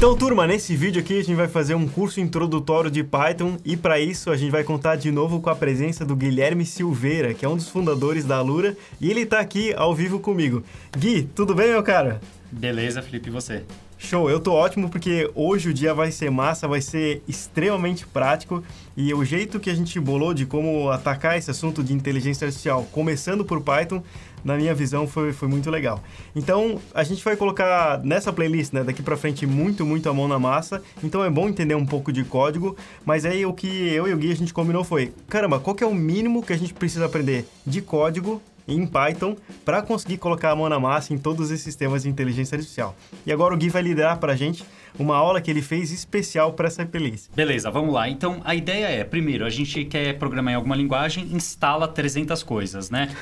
Então, turma, nesse vídeo aqui a gente vai fazer um curso introdutório de Python e para isso a gente vai contar de novo com a presença do Guilherme Silveira, que é um dos fundadores da Alura, e ele tá aqui ao vivo comigo. Gui, tudo bem, meu cara? Beleza, Felipe, e você? Show, eu tô ótimo porque hoje o dia vai ser massa, vai ser extremamente prático e o jeito que a gente bolou de como atacar esse assunto de inteligência artificial, começando por Python, na minha visão foi muito legal. Então, a gente vai colocar nessa playlist, né, daqui pra frente muito a mão na massa, então é bom entender um pouco de código, mas aí o que eu e o Gui a gente combinou foi, caramba, qual que é o mínimo que a gente precisa aprender de código em Python para conseguir colocar a mão na massa em todos esses sistemas de inteligência artificial. E agora o Gui vai liderar para a gente uma aula que ele fez especial para essa playlist. Beleza, vamos lá. Então, a ideia é, primeiro, a gente quer programar em alguma linguagem, instala 300 coisas, né?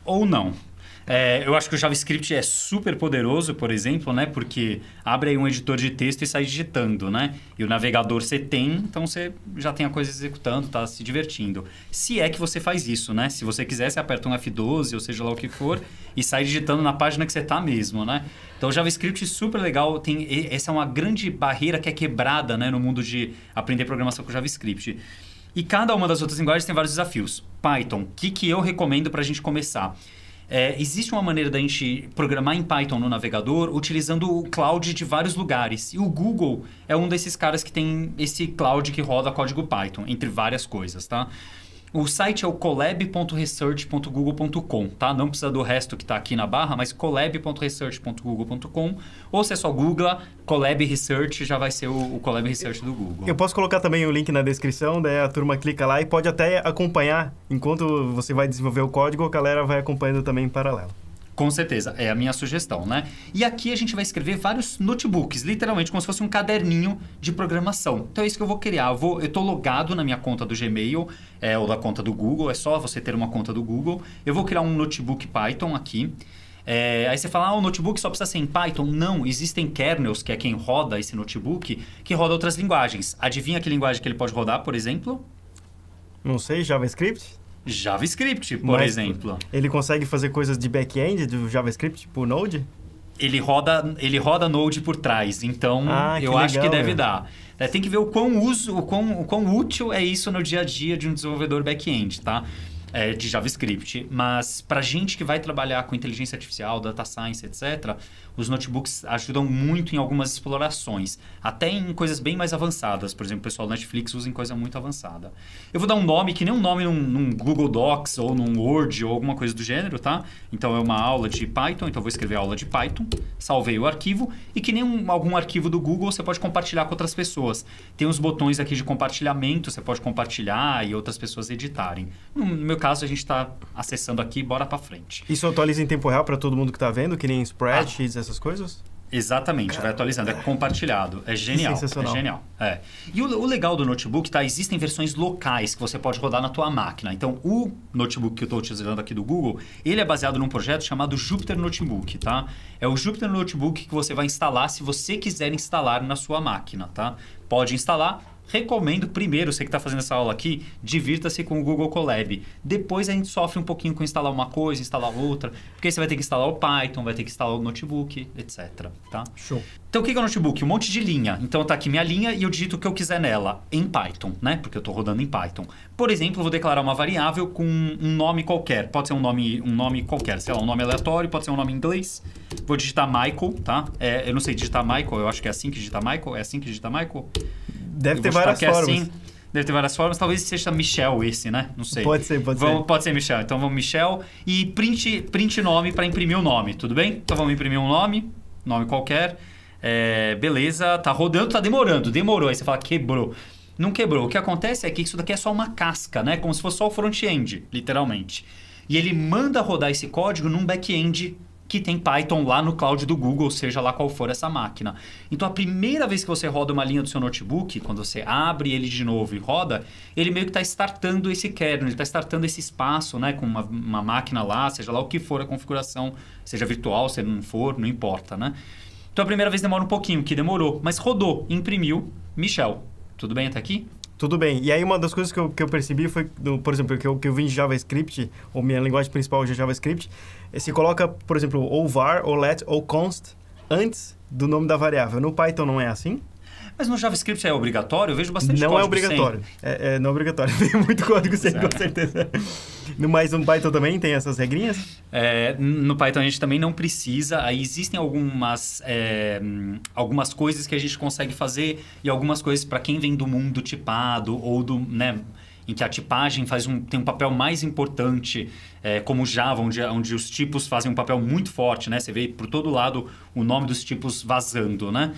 Ou não. Eu acho que o JavaScript é super poderoso, por exemplo, né? Porque abre aí um editor de texto e sai digitando, né? E o navegador você tem, então você já tem a coisa executando, tá se divertindo. Se é que você faz isso, né? Se você quiser, você aperta um F12, ou seja lá o que for, e sai digitando na página que você tá mesmo, né? Então, o JavaScript é super legal. Essa é uma grande barreira que é quebrada, né? No mundo de aprender programação com JavaScript. E cada uma das outras linguagens tem vários desafios. Python, o que eu recomendo para a gente começar? Existe uma maneira da gente programar em Python no navegador utilizando o cloud de vários lugares. E o Google é um desses caras que tem esse cloud que roda código Python, entre várias coisas, tá? O site é o colab.research.google.com, tá? Não precisa do resto que está aqui na barra, mas colab.research.google.com. Ou se é só Google, Colab Research, já vai ser o Colab Research do Google. Eu posso colocar também o link na descrição, daí a turma clica lá e pode até acompanhar. Enquanto você vai desenvolver o código, a galera vai acompanhando também em paralelo. Com certeza, é a minha sugestão, né? E aqui a gente vai escrever vários notebooks, literalmente como se fosse um caderninho de programação. Então é isso que eu vou criar. Eu estou logado na minha conta do Gmail, ou da conta do Google, é só você ter uma conta do Google. Eu vou criar um notebook Python aqui. Aí você fala, o notebook só precisa ser em Python? Não, existem kernels, que é quem roda esse notebook, que roda outras linguagens. Adivinha que linguagem que ele pode rodar, por exemplo? Não sei, JavaScript? JavaScript, por exemplo. Ele consegue fazer coisas de back-end do JavaScript por Node? Ele roda Node por trás, então eu acho que deve dar. Tem que ver o quão útil é isso no dia a dia de um desenvolvedor back-end, tá? De JavaScript. Mas para gente que vai trabalhar com inteligência artificial, data science, etc., os notebooks ajudam muito em algumas explorações. Até em coisas bem mais avançadas. Por exemplo, o pessoal do Netflix usa em coisa muito avançada. Eu vou dar um nome, que nem um nome num Google Docs ou num Word ou alguma coisa do gênero, tá? Então, é uma aula de Python. Então, eu vou escrever aula de Python. Salvei o arquivo. E que nem algum arquivo do Google, você pode compartilhar com outras pessoas. Tem os botões aqui de compartilhamento. Você pode compartilhar e outras pessoas editarem. No meu caso, a gente está acessando aqui, bora para frente. Isso atualiza em tempo real para todo mundo que está vendo, que nem spreadsheets, essas coisas? Exatamente, vai atualizando, é compartilhado. É genial, sensacional. É genial. E o legal do notebook, tá? Existem versões locais que você pode rodar na tua máquina. Então, o notebook que eu estou utilizando aqui do Google, ele é baseado num projeto chamado Jupyter Notebook, tá? É o Jupyter Notebook que você vai instalar se você quiser instalar na sua máquina, tá? Pode instalar. Recomendo primeiro, você que está fazendo essa aula aqui, divirta-se com o Google Colab. Depois a gente sofre um pouquinho com instalar uma coisa, instalar outra, porque aí você vai ter que instalar o Python, vai ter que instalar o notebook, etc. Tá? Show. Então o que é o notebook? Um monte de linha. Então tá aqui minha linha e eu digito o que eu quiser nela, em Python, né? Porque eu estou rodando em Python. Por exemplo, eu vou declarar uma variável com um nome qualquer. Pode ser um nome qualquer, sei lá, um nome aleatório, pode ser um nome em inglês. Vou digitar Michael, tá? Eu não sei digitar Michael, eu acho que é assim que digita Michael. É assim que digita Michael? Deve ter várias formas. Assim, deve ter várias formas. Talvez seja Michel esse, né? Não sei. Pode ser. Pode ser Michel. Então vamos Michel e print nome para imprimir o nome, tudo bem? Então vamos imprimir um nome qualquer. Beleza, tá rodando, tá demorando. Demorou. Aí você fala, quebrou. Não quebrou. O que acontece é que isso daqui é só uma casca, né? Como se fosse só o front-end, literalmente. E ele manda rodar esse código num back-end que tem Python lá no cloud do Google, seja lá qual for essa máquina. Então, a primeira vez que você roda uma linha do seu notebook, quando você abre ele de novo e roda, ele meio que está startando esse kernel, ele está startando esse espaço, né, com uma máquina lá, seja lá o que for a configuração, seja virtual, se não for, não importa, né? Então, a primeira vez demora um pouquinho, que demorou, mas rodou, imprimiu, Michel. Tudo bem até aqui? Tudo bem. E aí uma das coisas que eu percebi foi, por exemplo, que eu vim de JavaScript, ou minha linguagem principal hoje é JavaScript, se coloca, por exemplo, ou var, ou let, ou const, antes do nome da variável. No Python não é assim? Mas no JavaScript é obrigatório? Eu vejo bastante não código é obrigatório. Não é obrigatório. Tem muito código sem, com certeza. Mas no Python também tem essas regrinhas? No Python a gente também não precisa. Aí existem algumas coisas que a gente consegue fazer e algumas coisas para quem vem do mundo tipado ou do... né, em que a tipagem tem um papel mais importante, como Java, onde os tipos fazem um papel muito forte, né? Você vê por todo lado o nome dos tipos vazando, né?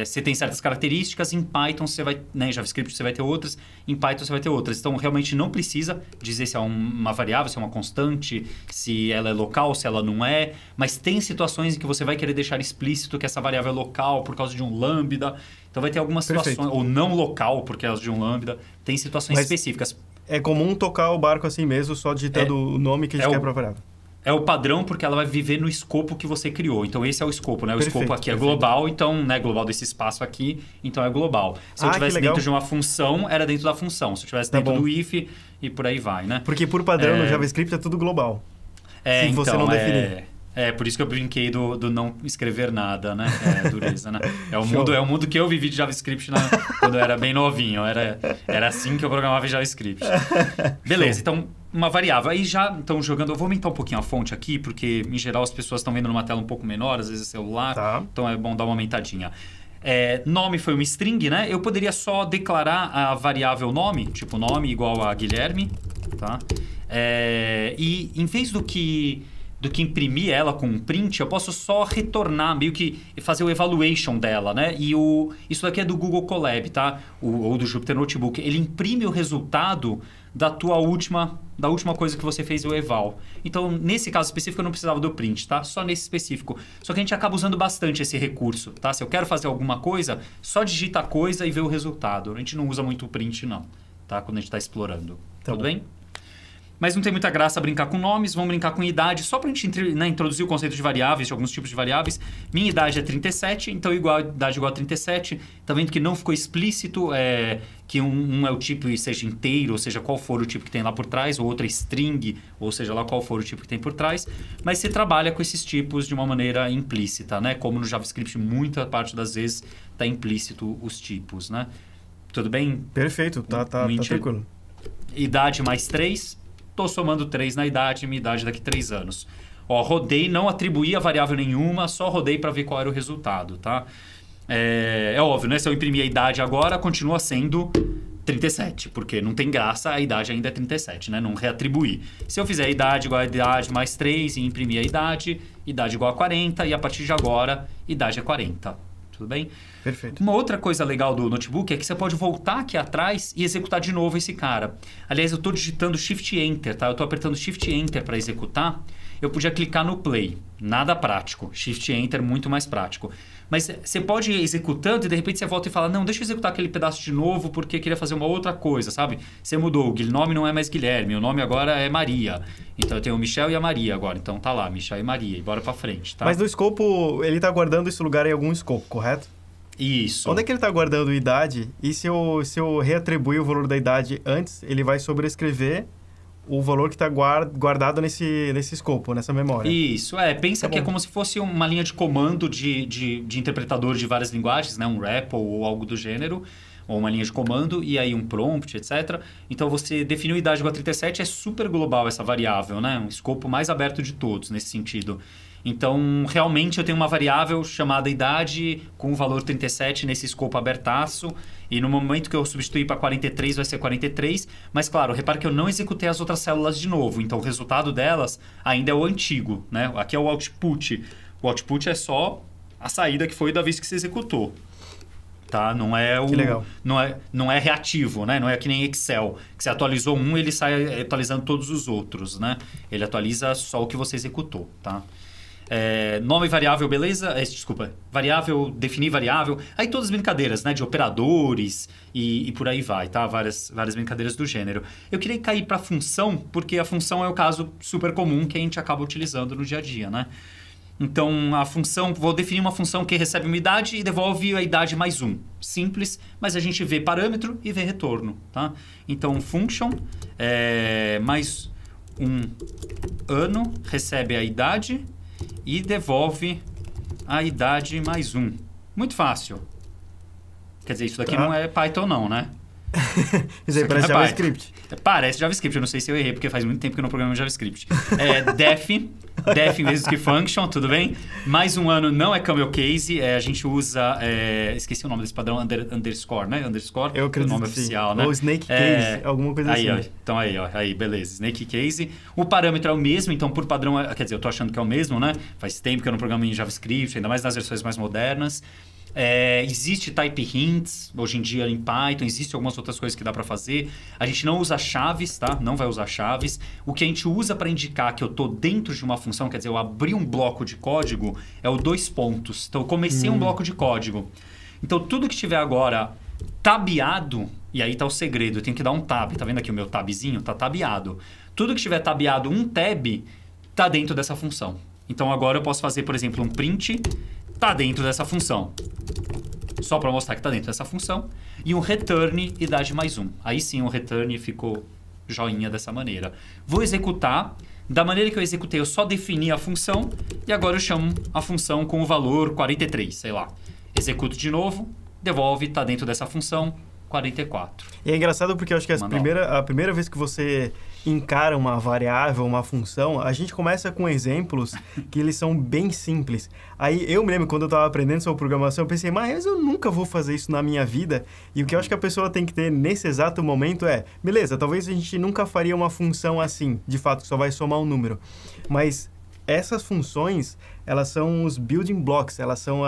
Você tem certas características, em Python você vai... Né, em JavaScript você vai ter outras, em Python você vai ter outras. Então, realmente não precisa dizer se é uma variável, se é uma constante, se ela é local, se ela não é. Mas tem situações em que você vai querer deixar explícito que essa variável é local por causa de um lambda. Então, vai ter algumas situações... Ou não local por causa de um lambda. Tem situações específicas. É comum tocar o barco assim mesmo, só digitando o nome que a gente quer para a variável. É o padrão porque ela vai viver no escopo que você criou. Então, esse é o escopo, né? O escopo aqui é global, então, né? Global desse espaço aqui, então é global. Se eu tivesse dentro de uma função, era dentro da função. Se eu tivesse dentro do if e por aí vai, né? Porque por padrão no JavaScript é tudo global. Se você não definir. Por isso que eu brinquei do não escrever nada, né? Dureza, né? É o mundo que eu vivi de JavaScript quando eu era bem novinho. Era assim que eu programava em JavaScript. Beleza, então, uma variável. Aí já, então, jogando... Eu vou aumentar um pouquinho a fonte aqui, porque, em geral, as pessoas estão vendo numa tela um pouco menor, às vezes é celular. Tá. Então, é bom dar uma aumentadinha. Nome foi uma string, né? Eu poderia só declarar a variável nome, tipo nome igual a Guilherme, tá? E em vez do que imprimir ela com um print, eu posso só retornar, meio que fazer o evaluation dela, né? E isso daqui é do Google Colab, tá? Ou do Jupyter Notebook. Ele imprime o resultado da última coisa que você fez, o eval. Então, nesse caso específico, eu não precisava do print, tá? Só nesse específico. Só que a gente acaba usando bastante esse recurso, tá? Se eu quero fazer alguma coisa, só digita a coisa e vê o resultado. A gente não usa muito o print, não, tá? Quando a gente está explorando. Tudo bem? Mas não tem muita graça brincar com nomes, vamos brincar com idade. Só para a gente introduzir o conceito de variáveis, de alguns tipos de variáveis. Minha idade é 37, então idade igual a 37. Tá vendo que não ficou explícito que um é o tipo e seja inteiro, ou seja, qual for o tipo que tem lá por trás, ou outra é string, ou seja, lá qual for o tipo que tem por trás. Mas você trabalha com esses tipos de uma maneira implícita, né? Como no JavaScript, muita parte das vezes está implícito os tipos, né? Tudo bem? Perfeito, tá tranquilo. Idade mais 3. Estou somando 3 na idade, minha idade daqui a 3 anos. Rodei, não atribuí a variável nenhuma, só rodei para ver qual era o resultado, tá? É óbvio, né? Se eu imprimir a idade agora, continua sendo 37, porque não tem graça, a idade ainda é 37, né? Não reatribuir. Se eu fizer a idade igual a idade mais 3 e imprimir a idade igual a 40, e a partir de agora, idade é 40. Tudo bem? Perfeito. Uma outra coisa legal do notebook é que você pode voltar aqui atrás e executar de novo esse cara. Aliás, eu estou digitando Shift Enter, tá? Eu estou apertando Shift Enter para executar. Eu podia clicar no Play. Nada prático. Shift Enter, muito mais prático. Mas você pode ir executando e de repente você volta e fala, não, deixa eu executar aquele pedaço de novo porque eu queria fazer uma outra coisa, sabe? Você mudou, o nome não é mais Guilherme, o nome agora é Maria. Então eu tenho o Michel e a Maria agora. Então tá lá, Michel e Maria, e bora pra frente, tá? Mas no escopo, ele tá guardando esse lugar em algum escopo, correto? Isso. Onde é que ele tá guardando idade? E se eu reatribuir o valor da idade antes, ele vai sobrescrever o valor que está guardado nesse escopo, nessa memória. Isso, pensa que é como se fosse uma linha de comando de interpretador de várias linguagens, né? Um REPL ou algo do gênero, ou uma linha de comando, e aí um prompt, etc. Então, você definiu idade igual a 37, é super global essa variável, né? Um escopo mais aberto de todos, nesse sentido. Então, realmente, eu tenho uma variável chamada idade com o valor 37 nesse escopo abertaço. E no momento que eu substituir para 43, vai ser 43. Mas, claro, repare que eu não executei as outras células de novo. Então, o resultado delas ainda é o antigo, né? Aqui é o output. O output é só a saída que foi da vez que você executou. Tá? Não é que legal. Não é reativo, né? Não é que nem Excel, que você atualizou um, ele sai atualizando todos os outros, né? Ele atualiza só o que você executou, tá? Nome variável, beleza? Desculpa, variável, definir variável. Aí todas as brincadeiras, né? De operadores e por aí vai, tá? Várias brincadeiras do gênero. Eu queria cair para função, porque a função é o caso super comum que a gente acaba utilizando no dia a dia, né? Então, a função, vou definir uma função que recebe uma idade e devolve a idade mais 1. Simples, mas a gente vê parâmetro e vê retorno, tá? Então, function mais um ano recebe a idade e devolve a idade mais 1. Muito fácil. Quer dizer, isso daqui não é Python não, né? Isso aí parece JavaScript. Parece JavaScript, eu não sei se eu errei, porque faz muito tempo que eu não programo JavaScript. Def em vez do que function, tudo bem? Mais um ano não é camel case, a gente usa... esqueci o nome desse padrão, underscore, né? Underscore, eu acredito, o nome oficial, né? Ou snake case, alguma coisa aí, assim. Então aí, beleza. Snake case. O parâmetro é o mesmo, então por padrão... Quer dizer, eu tô achando que é o mesmo, né? Faz tempo que eu não programo em JavaScript, ainda mais nas versões mais modernas. Existe type hints hoje em dia em Python, existem algumas outras coisas que dá para fazer. A gente não usa chaves, tá? Não vai usar chaves. O que a gente usa para indicar que eu estou dentro de uma função, quer dizer, eu abri um bloco de código, é o 2 pontos. Então eu comecei um bloco de código. Então tudo que estiver agora tabeado, e aí está o segredo, eu tenho que dar um tab. Tá vendo aqui o meu tabzinho? Tá tabeado. Tudo que estiver tabeado um tab, tá dentro dessa função. Então agora eu posso fazer, por exemplo, um print, tá dentro dessa função. Só para mostrar que está dentro dessa função. E um return idade mais 1. Aí sim o return ficou joinha dessa maneira. Vou executar. Da maneira que eu executei, eu só defini a função. E agora eu chamo a função com o valor 43, sei lá. Executo de novo, devolve, está dentro dessa função, 44. E é engraçado porque eu acho que a primeira vez que você encara uma variável, uma função, a gente começa com exemplos que eles são bem simples. Aí eu me lembro, quando eu estava aprendendo sobre programação, eu pensei, mas eu nunca vou fazer isso na minha vida. E o que eu acho que a pessoa tem que ter nesse exato momento é, beleza, talvez a gente nunca faria uma função assim, de fato, que só vai somar um número. Mas essas funções, elas são os building blocks, elas são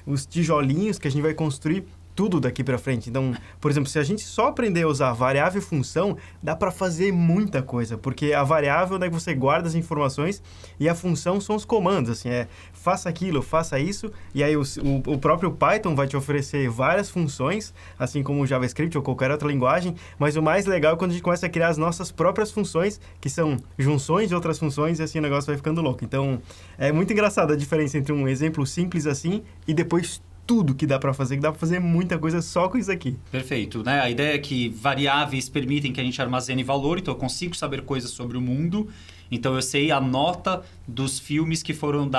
os tijolinhos que a gente vai construir tudo daqui para frente. Então, por exemplo, se a gente só aprender a usar variável e função, dá para fazer muita coisa, porque a variável é que você guarda as informações e a função são os comandos, assim, faça aquilo, faça isso, e aí o próprio Python vai te oferecer várias funções, assim como o JavaScript ou qualquer outra linguagem, mas o mais legal é quando a gente começa a criar as nossas próprias funções, que são junções de outras funções, e assim o negócio vai ficando louco. Então, é muito engraçado a diferença entre um exemplo simples assim e depois tudo que dá para fazer muita coisa só com isso aqui. Perfeito, né? A ideia é que variáveis permitem que a gente armazene valor, então eu consigo saber coisas sobre o mundo. Então eu sei a nota dos filmes que foram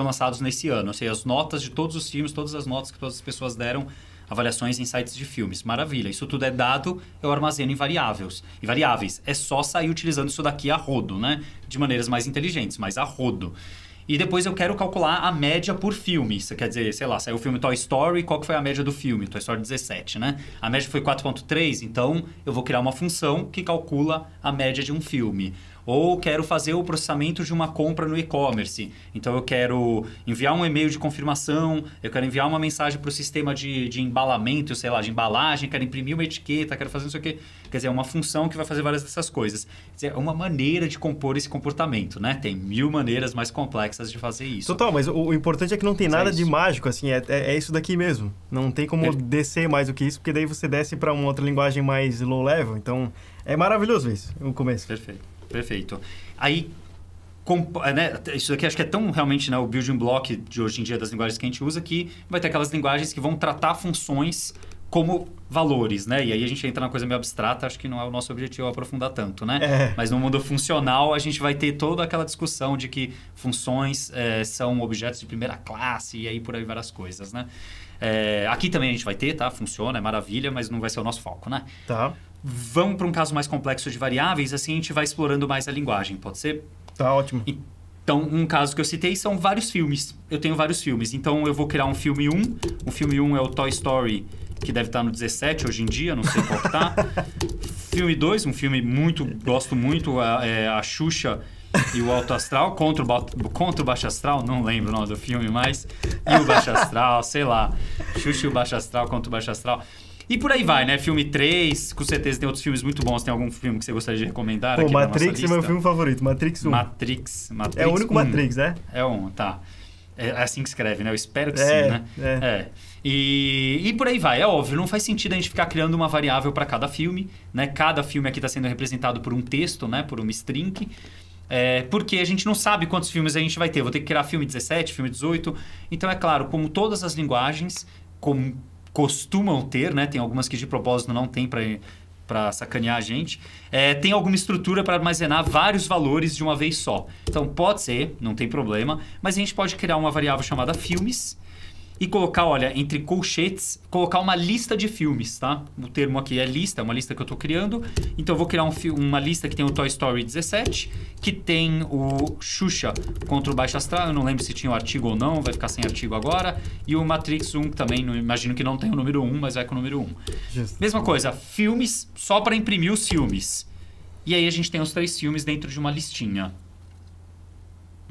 lançados nesse ano. Eu sei as notas de todos os filmes, todas as notas que todas as pessoas deram, avaliações em sites de filmes. Maravilha. Isso tudo é dado, eu armazeno em variáveis. E variáveis, é só sair utilizando isso daqui a rodo, né? De maneiras mais inteligentes, mas a rodo. E depois eu quero calcular a média por filme. Isso quer dizer, sei lá, saiu o filme Toy Story, qual que foi a média do filme? Toy Story 17, né? A média foi 4.3, então eu vou criar uma função que calcula a média de um filme. Ou quero fazer o processamento de uma compra no e-commerce. Então eu quero enviar um e-mail de confirmação, eu quero enviar uma mensagem para o sistema de embalamento, sei lá, de embalagem, quero imprimir uma etiqueta, quero fazer não sei o quê. Quer dizer, é uma função que vai fazer várias dessas coisas. Quer dizer, é uma maneira de compor esse comportamento, né? Tem 1000 maneiras mais complexas de fazer isso. Total, mas o importante é que não tem nada de mágico, assim, é isso daqui mesmo. Não tem como descer mais do que isso, porque daí você desce para uma outra linguagem mais low level. Então, é maravilhoso isso, o começo. Perfeito. Aí, né, isso aqui acho que é tão realmente, né, o building block de hoje em dia das linguagens que a gente usa, que vai ter aquelas linguagens que vão tratar funções como valores, né? E aí a gente entra na coisa meio abstrata, acho que não é o nosso objetivo aprofundar tanto, né? Mas no mundo funcional a gente vai ter toda aquela discussão de que funções são objetos de primeira classe e aí por aí várias coisas, né? Aqui também a gente vai ter, tá? Funciona, é maravilha, mas não vai ser o nosso foco, né? Tá. Vamos para um caso mais complexo de variáveis, assim a gente vai explorando mais a linguagem, pode ser? Tá ótimo. Então, um caso que eu citei são vários filmes. Eu tenho vários filmes. Então, eu vou criar um filme 1. O filme 1 é o Toy Story, que deve estar no 17 hoje em dia, não sei qual que tá. Filme 2, um filme gosto muito, a Xuxa e o Alto Astral, contra o Baixo Astral, não lembro o nome do filme mais. E o Baixo Astral, sei lá. Xuxa e o Baixo Astral contra o Baixo Astral. E por aí vai, né? Filme 3, com certeza tem outros filmes muito bons. Tem algum filme que você gostaria de recomendar aqui na nossa lista? Matrix é meu filme favorito, Matrix 1. Matrix é o único Matrix, né? É um, tá. É assim que escreve, né? Eu espero que sim, né? E por aí vai. É óbvio, não faz sentido a gente ficar criando uma variável para cada filme, né? Cada filme aqui está sendo representado por um texto, né? Por uma string. Porque a gente não sabe quantos filmes a gente vai ter. Vou ter que criar filme 17, filme 18. Então, é claro, como todas as linguagens costumam ter, né? Tem algumas que de propósito não tem para para sacanear a gente, tem alguma estrutura para armazenar vários valores de uma vez só. Então, pode ser, não tem problema, mas a gente pode criar uma variável chamada filmes e colocar, olha, entre colchetes, colocar uma lista de filmes, tá? O termo aqui é lista, é uma lista que eu estou criando. Então, eu vou criar uma lista que tem o Toy Story 17, que tem o Xuxa contra o Baixo Astral. Eu não lembro se tinha o artigo ou não, vai ficar sem artigo agora. E o Matrix 1, que também, imagino que não tem o número 1, mas vai com o número 1. Justo. Mesma coisa, filmes, só para imprimir os filmes. E aí a gente tem os 3 filmes dentro de uma listinha.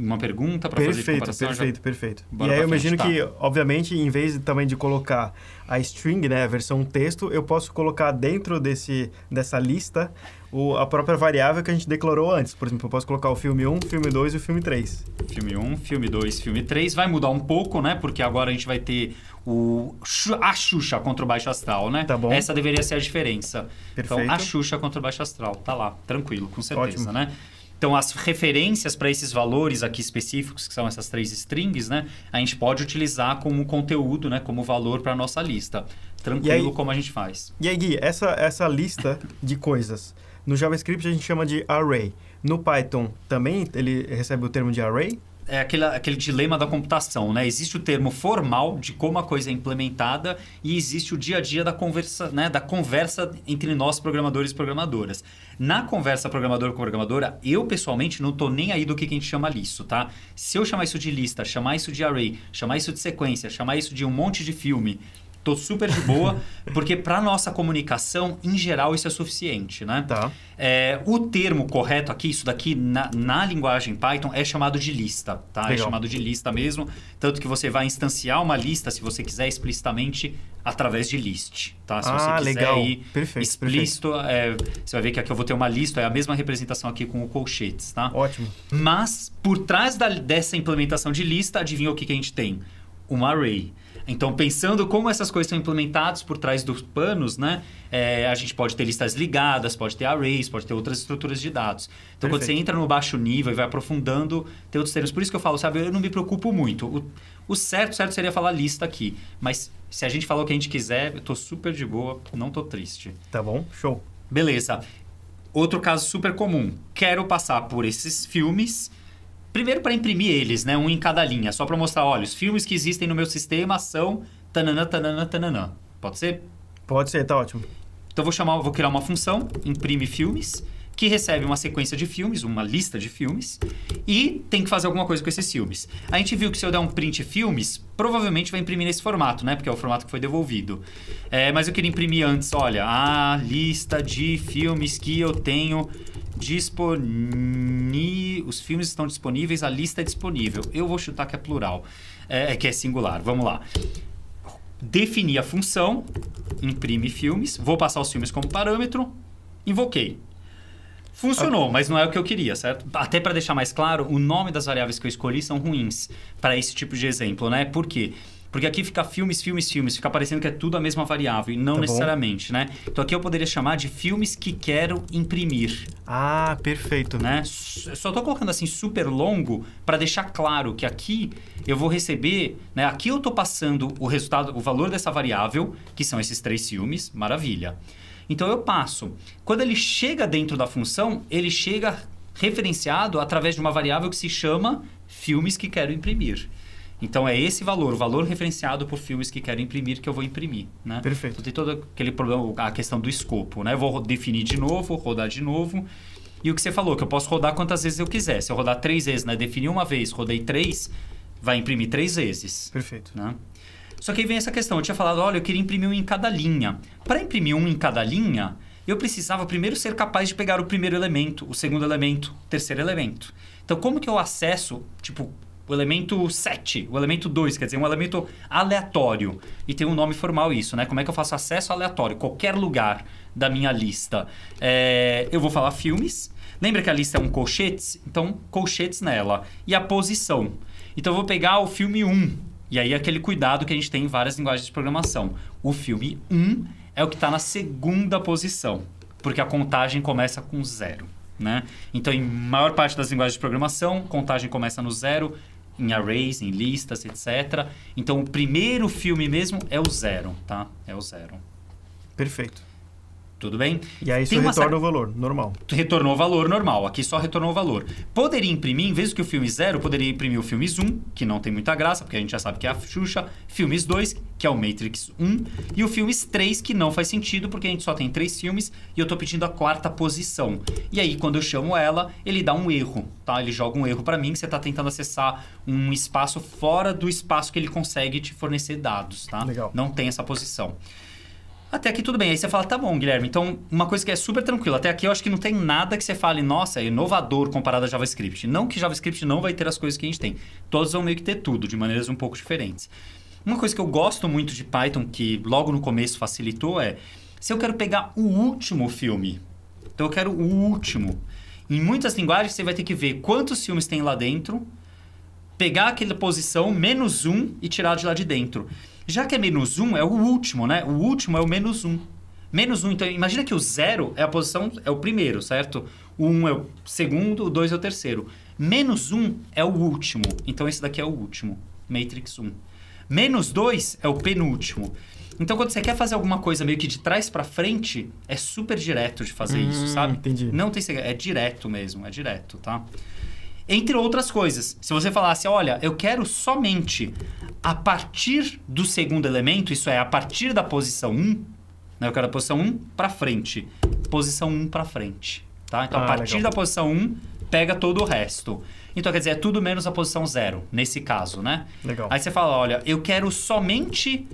Uma pergunta para fazer de comparação? Perfeito. Bora e aí eu frente, imagino tá. que, obviamente, em vez também de colocar a string, né, a versão texto, eu posso colocar dentro dessa lista a própria variável que a gente declarou antes. Por exemplo, eu posso colocar o filme 1, filme 2 e o filme 3. Filme 1, filme 2, filme 3. Vai mudar um pouco, né? Porque agora a gente vai ter a Xuxa contra o Baixo Astral, né? Tá bom. Essa deveria ser a diferença. Perfeito. Então, a Xuxa contra o Baixo Astral. Tá lá, tranquilo, com certeza, Ótimo. né? Então, as referências para esses valores aqui específicos, que são essas 3 strings, né? A gente pode utilizar como conteúdo, né? Como valor para a nossa lista. Tranquilo, como a gente faz. E aí, Gui, essa lista de coisas, no JavaScript a gente chama de array. No Python também ele recebe o termo de array? É aquele dilema da computação, né? Existe o termo formal de como a coisa é implementada e existe o dia a dia da conversa, né? Da conversa entre nós, programadores e programadoras. Na conversa programador com programadora, eu pessoalmente não estou nem aí do que a gente chama isso, tá? Se eu chamar isso de lista, chamar isso de array, chamar isso de sequência, chamar isso de um monte de filme, tô super de boa, porque para nossa comunicação, em geral, isso é suficiente, né? Tá. O termo correto aqui, isso daqui, na linguagem Python, é chamado de lista, tá? Legal. É chamado de lista mesmo, tanto que você vai instanciar uma lista, se você quiser, explicitamente, através de list, tá? Se você quiser legal. ir Perfeito, explícito, você vai ver que aqui eu vou ter uma lista, é a mesma representação aqui com o colchetes, tá? Ótimo. Mas, por trás dessa implementação de lista, adivinha o que a gente tem? Um array. Então, pensando como essas coisas são implementadas por trás dos panos, né? A gente pode ter listas ligadas, pode ter arrays, pode ter outras estruturas de dados. Então, quando você entra no baixo nível e vai aprofundando, tem outros termos. Por isso que eu falo, sabe? Eu não me preocupo muito. O certo seria falar lista aqui. Mas se a gente falar o que a gente quiser, eu tô super de boa, não tô triste. Tá bom, show. Beleza. Outro caso super comum. Quero passar por esses filmes... Primeiro para imprimir eles, né? Um em cada linha. Só para mostrar, olha, os filmes que existem no meu sistema são tananã, tananã, tananã. Pode ser? Pode ser, tá ótimo. Então vou criar uma função, imprime filmes, que recebe uma sequência de filmes, uma lista de filmes, e tem que fazer alguma coisa com esses filmes. A gente viu que se eu der um print filmes, provavelmente vai imprimir nesse formato, né? Porque é o formato que foi devolvido. Mas eu queria imprimir antes, olha, a lista de filmes que eu tenho os filmes estão disponíveis, a lista é disponível. Eu vou chutar que é plural, que é singular. Vamos lá. Definir a função, imprime filmes, vou passar os filmes como parâmetro, invoquei. Funcionou, mas não é o que eu queria, certo? Até para deixar mais claro, o nome das variáveis que eu escolhi são ruins para esse tipo de exemplo, né? Por quê? Porque aqui fica filmes, fica parecendo que é tudo a mesma variável, e não necessariamente, né? Então aqui eu poderia chamar de filmes que quero imprimir. Ah, perfeito. Né? Só estou colocando assim super longo para deixar claro que aqui eu vou receber, né? Aqui eu estou passando o resultado, o valor dessa variável, que são esses 3 filmes, maravilha. Então eu passo. Quando ele chega dentro da função, ele chega referenciado através de uma variável que se chama filmes que quero imprimir. Então é esse valor, o valor referenciado por filmes que quero imprimir, que eu vou imprimir, né? Perfeito. Então tem todo aquele problema, a questão do escopo, né? Eu vou definir de novo, rodar de novo. E o que você falou, que eu posso rodar quantas vezes eu quiser. Se eu rodar 3 vezes, né? Definir uma vez, rodei 3, vai imprimir 3 vezes. Perfeito. Né? Só que aí vem essa questão, eu tinha falado, olha, eu queria imprimir um em cada linha. Para imprimir um em cada linha, eu precisava primeiro ser capaz de pegar o primeiro elemento, o segundo elemento, o terceiro elemento. Então como que eu acesso, tipo... O elemento 7, o elemento 2, quer dizer, um elemento aleatório. E tem um nome formal isso, né? Como é que eu faço acesso aleatório? Qualquer lugar da minha lista. Eu vou falar filmes. Lembra que a lista é um colchetes? Então, colchetes nela. E a posição. Então, eu vou pegar o filme 1. E aí, aquele cuidado que a gente tem em várias linguagens de programação. O filme 1 é o que está na segunda posição. Porque a contagem começa com 0. Né? Então, em maior parte das linguagens de programação, contagem começa no 0, em arrays, em listas, etc. Então, o primeiro filme mesmo é o 0, tá? É o 0. Perfeito. Tudo bem? E aí isso retorna o valor normal. Retornou o valor normal. Aqui só retornou o valor. Poderia imprimir, em vez do que o filme 0, poderia imprimir o filmes 1, que não tem muita graça, porque a gente já sabe que é a Xuxa. Filmes 2, que é o Matrix 1. E o filmes 3, que não faz sentido, porque a gente só tem 3 filmes e eu tô pedindo a 4ª posição. E aí, quando eu chamo ela, ele dá um erro, tá? Ele joga um erro para mim, que você tá tentando acessar um espaço fora do espaço que ele consegue te fornecer dados, tá? Legal. Não tem essa posição. Até aqui tudo bem. Aí você fala, tá bom, Guilherme. Então, uma coisa que é super tranquila. Até aqui eu acho que não tem nada que você fale, nossa, é inovador comparado a JavaScript. Não que JavaScript não vai ter as coisas que a gente tem. Todos vão meio que ter tudo, de maneiras um pouco diferentes. Uma coisa que eu gosto muito de Python, que logo no começo facilitou, é... Se eu quero pegar o último filme, então eu quero o último. Em muitas linguagens você vai ter que ver quantos filmes tem lá dentro, pegar aquela posição, -1 e tirar de lá de dentro. Já que é -1, é o último, né? O último é o -1. -1, então imagina que o 0 é a posição, é o primeiro, certo? O 1 é o segundo, o 2 é o terceiro. -1 é o último, então esse daqui é o último, Matrix 1. -2 é o penúltimo. Então quando você quer fazer alguma coisa meio que de trás pra frente, é super direto de fazer isso, sabe? Entendi. Não tem segredo, é direto mesmo, é direto, tá? Entre outras coisas, se você falasse, olha, eu quero somente a partir do segundo elemento, isso é, a partir da posição 1, né? Eu quero a posição 1 para frente, posição 1 para frente, tá? Então, a partir legal. da posição 1, pega todo o resto. Então, quer dizer, é tudo menos a posição 0, nesse caso, né? Legal. Aí você fala, olha, eu quero somente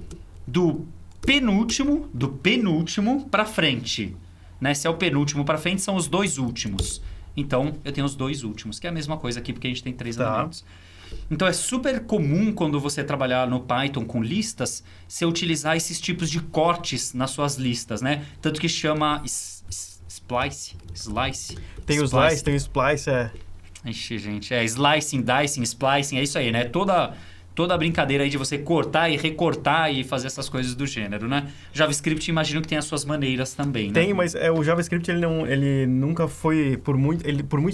do penúltimo para frente, né? Se é o penúltimo para frente, são os 2 últimos. Então, eu tenho os 2 últimos, que é a mesma coisa aqui, porque a gente tem 3 elementos. Então, é super comum quando você trabalhar no Python com listas, você utilizar esses tipos de cortes nas suas listas, né? Tanto que chama slice. Tem o slice, tem o splice, Ixi, gente, slicing, dicing, splicing, é isso aí, né? Toda a brincadeira aí de você cortar e recortar e fazer essas coisas do gênero, né? JavaScript, imagino que tem as suas maneiras também, né? Tem, mas o JavaScript, ele nunca foi, por muito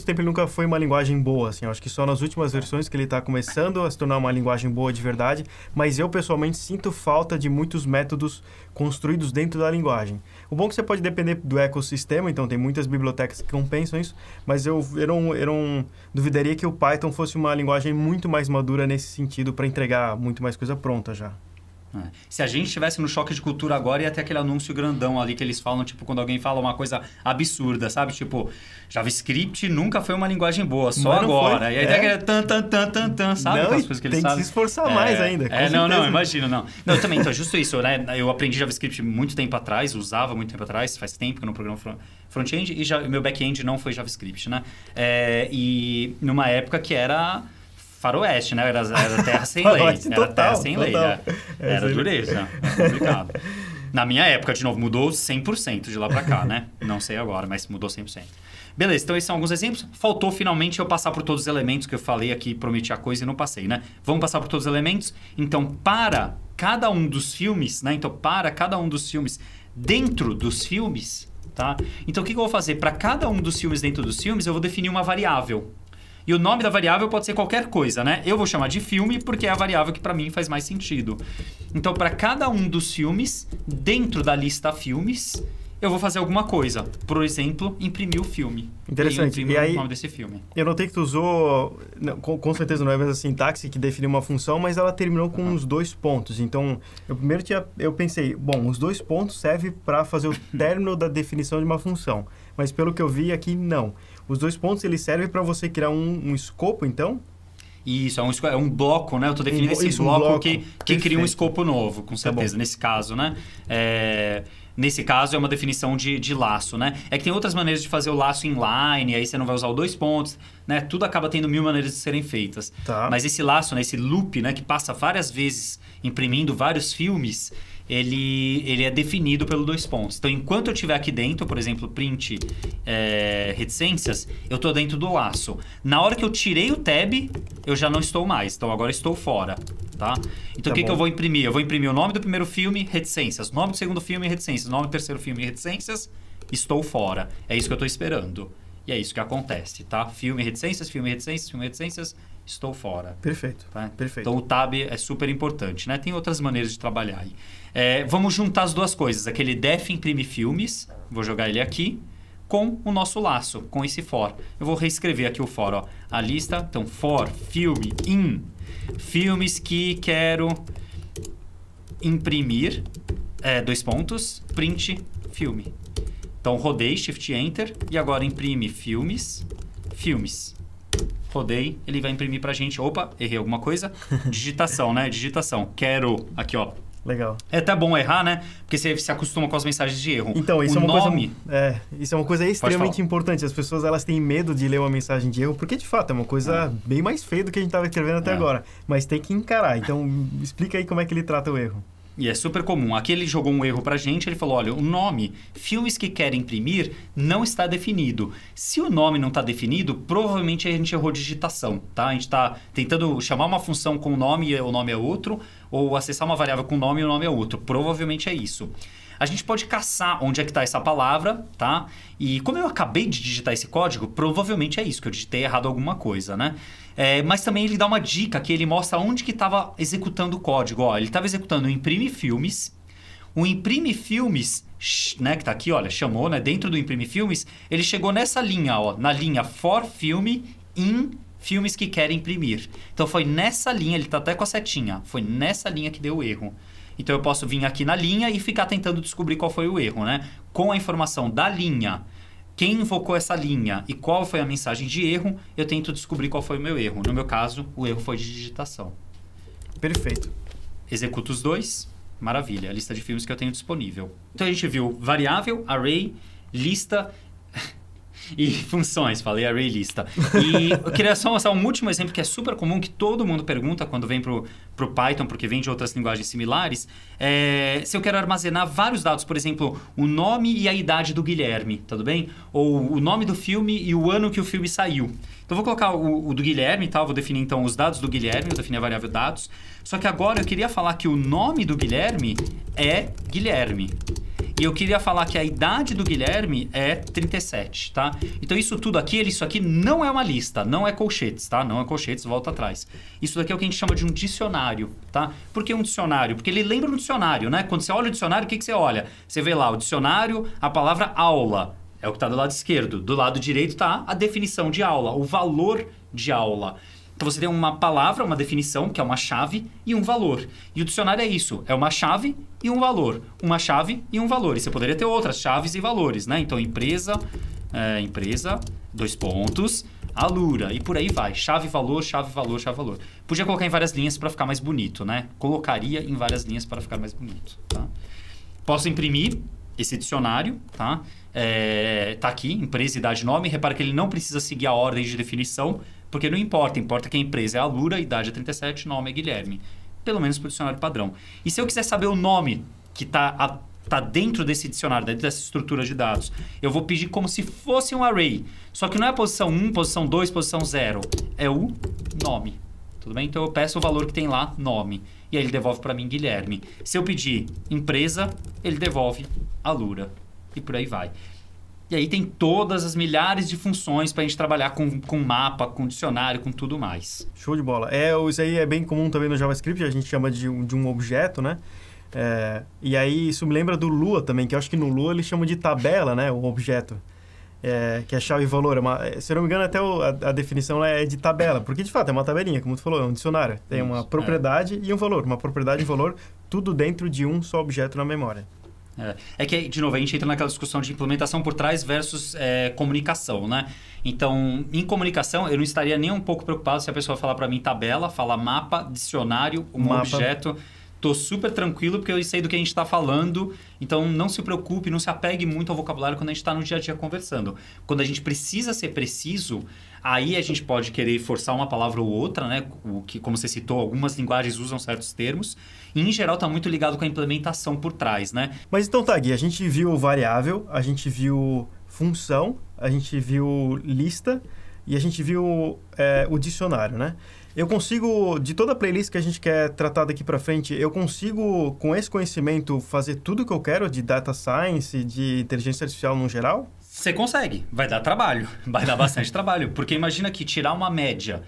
tempo, ele nunca foi uma linguagem boa, assim. Eu acho que só nas últimas versões que ele está começando a se tornar uma linguagem boa de verdade, mas eu, pessoalmente, sinto falta de muitos métodos construídos dentro da linguagem. O bom é que você pode depender do ecossistema, então tem muitas bibliotecas que compensam isso, mas eu não duvidaria que o Python fosse uma linguagem muito mais madura nesse sentido para entregar muito mais coisa pronta já. Se a gente estivesse no choque de cultura agora, ia ter aquele anúncio grandão ali que eles falam, tipo, quando alguém fala uma coisa absurda, sabe? Tipo, JavaScript nunca foi uma linguagem boa, só agora. E aí tem aquele tan, sabe? Não, aquelas coisas que eles tem que se esforçar mais ainda. Não, imagina, não. Não, também, então, justo isso, né? Eu aprendi JavaScript muito tempo atrás, usava muito tempo atrás, faz tempo que eu não programo front-end, e meu back-end não foi JavaScript, né? E numa época que era... faroeste, né? Era terra sem lei. Era terra sem lei, né? Era dureza, era complicado. Na minha época, de novo, mudou 100% de lá pra cá, né? Não sei agora, mas mudou 100%. Beleza, então esses são alguns exemplos. Faltou finalmente eu passar por todos os elementos que eu falei aqui, prometi a coisa e não passei, né? Vamos passar por todos os elementos. Então, para cada um dos filmes, né? Então, para cada um dos filmes dentro dos filmes, tá? Então, o que eu vou fazer? Para cada um dos filmes dentro dos filmes, eu vou definir uma variável. E o nome da variável pode ser qualquer coisa, né? Eu vou chamar de filme porque é a variável que para mim faz mais sentido. Então, para cada um dos filmes, dentro da lista filmes, eu vou fazer alguma coisa. Por exemplo, imprimir o filme. Interessante. E aí, o nome desse filme. Eu notei que tu usou, com certeza não é a mesma sintaxe que define uma função, mas ela terminou com uns 2 pontos. Então, eu pensei, bom, os 2 pontos servem para fazer o término da definição de uma função. Mas pelo que eu vi aqui, não. Os 2 pontos, eles servem para você criar um escopo, então? Isso, é um bloco, né? Eu estou definindo esse bloco que cria um escopo novo, com certeza, nesse caso, né? Nesse caso, é uma definição de laço, né? É que tem outras maneiras de fazer o laço inline, aí você não vai usar os 2 pontos, né? Tudo acaba tendo 1000 maneiras de serem feitas. Tá. Mas esse laço, né? Esse loop, né? Que passa várias vezes imprimindo vários filmes, ele é definido pelo 2 pontos. Então, enquanto eu estiver aqui dentro, por exemplo, print reticências, eu estou dentro do laço. Na hora que eu tirei o tab, eu já não estou mais. Então, agora estou fora. Tá? Então, o que eu vou imprimir? Eu vou imprimir o nome do primeiro filme, reticências. Nome do segundo filme, reticências. Nome do terceiro filme, reticências. Estou fora. É isso que eu estou esperando. E é isso que acontece, tá? Filme, reticências, filme, reticências, filme, reticências. Estou fora. Perfeito. Tá? Perfeito. Então, o tab é super importante, né? Tem outras maneiras de trabalhar aí. Vamos juntar as duas coisas. Aquele def imprime filmes, Vou jogar ele aqui com o nosso laço, com esse for. Eu vou reescrever aqui o for, ó. A lista, então, for, filme, in. Filmes que quero imprimir, 2 pontos, print, filme. Então, rodei, Shift Enter, e agora imprime filmes. Rodei, ele vai imprimir pra gente. Opa, errei alguma coisa. Digitação, né? Digitação. Quero, aqui, ó. Legal. É até bom errar, né? Porque você se acostuma com as mensagens de erro. Então, isso isso é uma coisa extremamente importante. importante. As pessoas, elas têm medo de ler uma mensagem de erro, porque, de fato, é uma coisa bem mais feia do que a gente estava escrevendo até agora. Mas tem que encarar. Então, explica aí como é que ele trata o erro. E é super comum. Aqui ele jogou um erro pra gente, ele falou, olha, o nome, filmes que querem imprimir, não está definido. Se o nome não está definido, provavelmente a gente errou digitação, tá? A gente está tentando chamar uma função com o nome e o nome é outro, ou acessar uma variável com o nome e o nome é outro. Provavelmente é isso. A gente pode caçar onde é que está essa palavra, tá? E como eu acabei de digitar esse código, provavelmente é isso, que eu digitei errado alguma coisa, né? Mas também ele dá uma dica que ele mostra onde que estava executando o código. Ó, ele estava executando o imprime filmes. O imprime filmes, né, que está aqui, olha, chamou, né? Dentro do imprime filmes, ele chegou nessa linha, ó, na linha for filme in filmes que querem imprimir. Então foi nessa linha, ele está até com a setinha, foi nessa linha que deu o erro. Então eu posso vir aqui na linha e ficar tentando descobrir qual foi o erro, né? Com a informação da linha, quem invocou essa linha e qual foi a mensagem de erro, eu tento descobrir qual foi o meu erro. No meu caso, o erro foi de digitação. Perfeito. Executo os dois. Maravilha. A lista de filmes que eu tenho disponível. Então a gente viu variável, array, lista e funções. Falei array, lista. E eu queria só mostrar um último exemplo que é super comum, que todo mundo pergunta quando vem pro Python, porque vem de outras linguagens similares. Se eu quero armazenar vários dados, por exemplo, o nome e a idade do Guilherme, tudo bem? Ou o nome do filme e o ano que o filme saiu. Então, eu vou colocar o do Guilherme, tá? Vou definir, então, os dados do Guilherme, vou definir a variável dados. Só que agora eu queria falar que o nome do Guilherme é Guilherme. E eu queria falar que a idade do Guilherme é 37, tá? Então, isso tudo aqui, isso aqui não é uma lista, não é colchetes, tá? Não é colchetes, volta atrás. Isso daqui é o que a gente chama de um dicionário, tá? Por que um dicionário? Porque ele lembra um dicionário, né? Quando você olha o dicionário, o que você olha? Você vê lá o dicionário, a palavra aula. É o que está do lado esquerdo. Do lado direito está a definição de aula, o valor de aula. Então, você tem uma palavra, uma definição, que é uma chave, e um valor. E o dicionário é isso, é uma chave e um valor. Uma chave e um valor. E você poderia ter outras chaves e valores, né? Então, empresa, 2 pontos, Alura, e por aí vai. Chave, valor, chave, valor, chave, valor. Podia colocar em várias linhas para ficar mais bonito, né? Colocaria em várias linhas para ficar mais bonito, tá? Posso imprimir esse dicionário, tá? Tá aqui, empresa, idade, nome. Repara que ele não precisa seguir a ordem de definição, porque não importa. Importa que a empresa é Alura, idade é 37, nome é Guilherme. Pelo menos para o dicionário padrão. E se eu quiser saber o nome que tá dentro desse dicionário, dentro dessa estrutura de dados, eu vou pedir como se fosse um array. Só que não é a posição 1, posição 2, posição 0. É o nome. Tudo bem? Então eu peço o valor que tem lá, nome. E aí ele devolve para mim Guilherme. Se eu pedir empresa, ele devolve Alura. E por aí vai. E aí tem todas as milhares de funções para a gente trabalhar com mapa, com dicionário, com tudo mais. Show de bola. Isso aí é bem comum também no JavaScript, a gente chama de um objeto, né? E aí isso me lembra do Lua também, que eu acho que no Lua eles chamam de tabela, né? O objeto. Que é chave e valor. Se eu não me engano, até a definição é de tabela, porque de fato é uma tabelinha, como tu falou, é um dicionário. Tem uma propriedade e um valor. Uma propriedade e um valor, tudo dentro de um só objeto na memória. É que, de novo, a gente entra naquela discussão de implementação por trás versus comunicação, né? Então, em comunicação, eu não estaria nem um pouco preocupado se a pessoa falar para mim tabela, falar mapa, dicionário, objeto. Tô super tranquilo porque eu sei do que a gente está falando. Então, não se preocupe, não se apegue muito ao vocabulário quando a gente está no dia a dia conversando. Quando a gente precisa ser preciso, aí a gente pode querer forçar uma palavra ou outra, né? Como você citou, algumas linguagens usam certos termos. E, em geral, está muito ligado com a implementação por trás, né? Mas então tá, Gui, a gente viu variável, a gente viu função, a gente viu lista e a gente viu o dicionário, né? Eu consigo, de toda a playlist que a gente quer tratar daqui para frente, eu consigo, com esse conhecimento, fazer tudo o que eu quero de data science, de inteligência artificial no geral? Você consegue, vai dar trabalho, vai dar bastante trabalho. Porque imagina que tirar uma média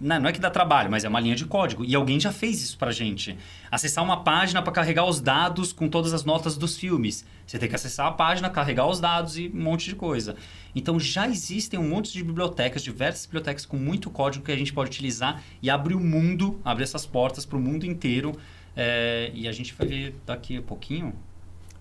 não é que dá trabalho, mas é uma linha de código. E alguém já fez isso pra gente. Acessar uma página para carregar os dados com todas as notas dos filmes. Você tem que acessar a página, carregar os dados e um monte de coisa. Então já existem um monte de bibliotecas, diversas bibliotecas com muito código que a gente pode utilizar e abre essas portas para o mundo inteiro. E a gente vai ver daqui a pouquinho.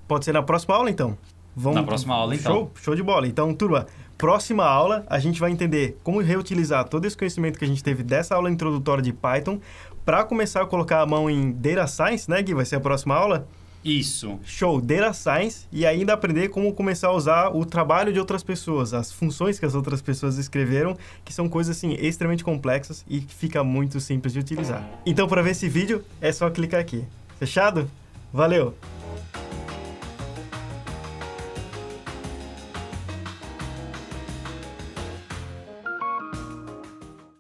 Pode ser na próxima aula, então? Na próxima aula, então. Show de bola. Então, turma, próxima aula a gente vai entender como reutilizar todo esse conhecimento que a gente teve dessa aula introdutória de Python para começar a colocar a mão em Data Science, né, Gui? Vai ser a próxima aula? Isso. Show, Data Science, e ainda aprender como começar a usar o trabalho de outras pessoas, as funções que as outras pessoas escreveram, que são coisas, assim, extremamente complexas e fica muito simples de utilizar. Então, para ver esse vídeo, é só clicar aqui. Fechado? Valeu!